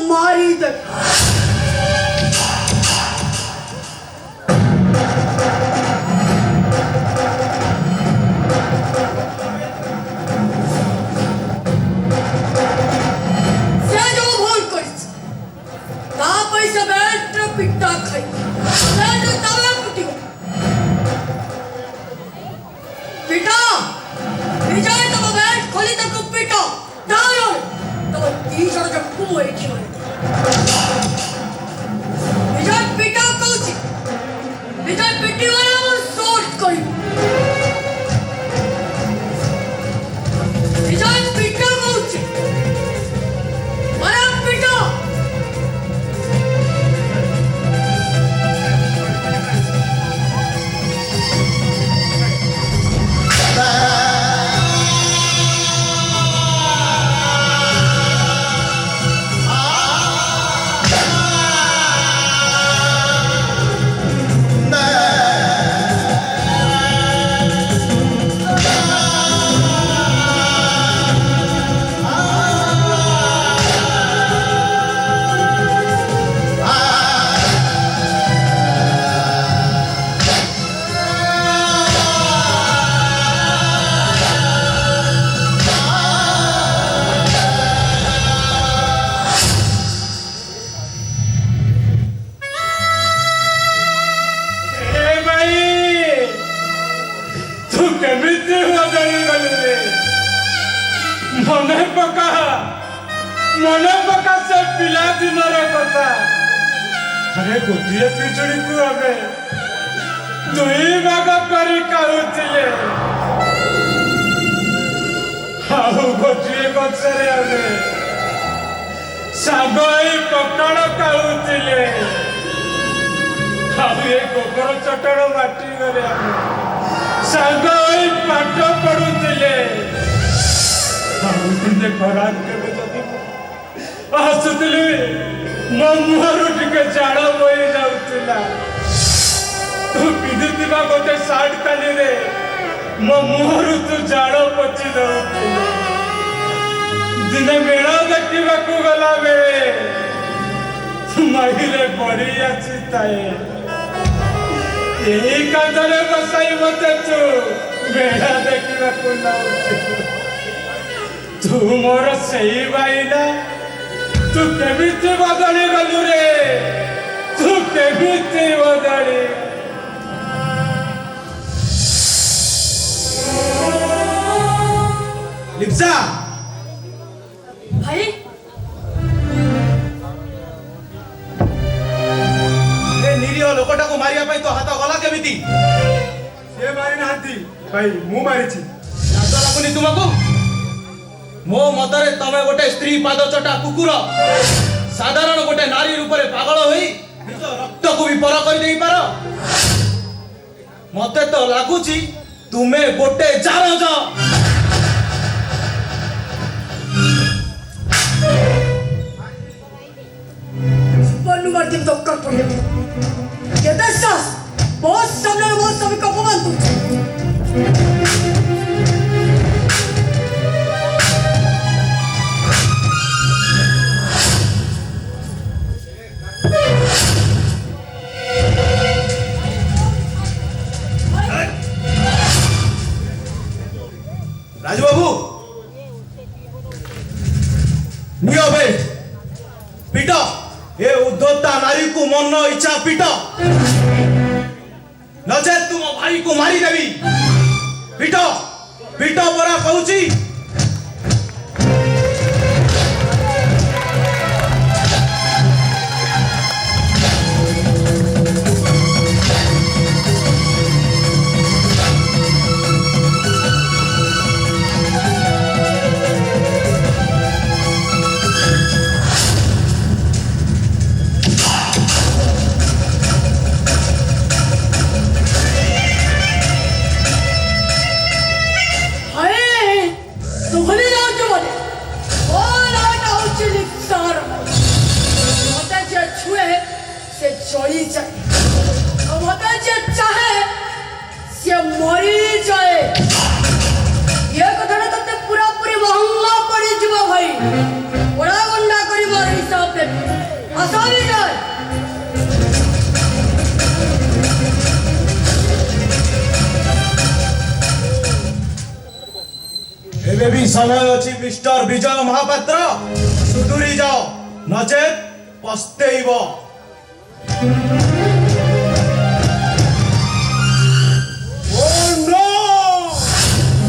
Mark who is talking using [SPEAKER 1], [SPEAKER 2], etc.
[SPEAKER 1] मारी दे। पिट्टा खाई पिटा विजय तब बैठ खोली तक पिटा डालो तब तीसरा जब कुएं की विजय पिटा कौची विजय पिटी वाला वो सोच कोई विजय पिटा कौची मारा पिटा मन पका से पिला दिन कथा अरे गोटे पिजुड़ी को आमे दुई भाग करी कहूले गोटे गछरे आमे साग पकड़ कहूले गोबर चटण माटी गले साग पाठ पढ़ुले खराब के हसुली मो मुहर टे झाड़ बही जाऊला तू पिधि गोटे सार्ट काली रे मो मुहर तू झाड़ पची दौला दिने मेढ़ देखा गला बेले माइले बड़ी आसी थाए यही कांधरे बसाई मत तू मेढ़ देखा तू मोर सही भाईना तू केमिति बदली गलु रे तू केमिति बदली लिप्सा
[SPEAKER 2] भाई
[SPEAKER 3] ए निरीह लोकटा को मारिया पई तो हाथ गला केमिति
[SPEAKER 4] से मारि नांती भाई मु मारिछि
[SPEAKER 3] लाज लागुनी तुमको मो मतरे तमे गोटे स्त्री पाद चटा कुकुर साधारण गोटे नारी रूप में पागल होई निज रक्त को भी पर कर देई पारो मते तो लागुची तुमे गोटे जारो जा
[SPEAKER 1] बन्नू मार्टिन डॉक्टर पड़े के दस्तास बहुत सामने बहुत सभी को अपमान करते
[SPEAKER 3] राजबाबू नियो बे पिटो ए उद्धता नारी को मन इच्छा पिटो नचे तुम भाई को मारी देवी पिटो पिटो परा कहूची मरी जाए ये कथा तो पूरा पूरी महंगा पड़ी जीव भाई बड़ा गंडा कर हिसाब से
[SPEAKER 2] হরিধর
[SPEAKER 3] ଏବେ ବି ସମୟ ଅଛି ମିଷ୍ଟର ବିଜୟ ମହାପାତ୍ର, ସୁଧୁରି ଯାଅ ନଚେତ୍ ପସ୍ତେଇବ।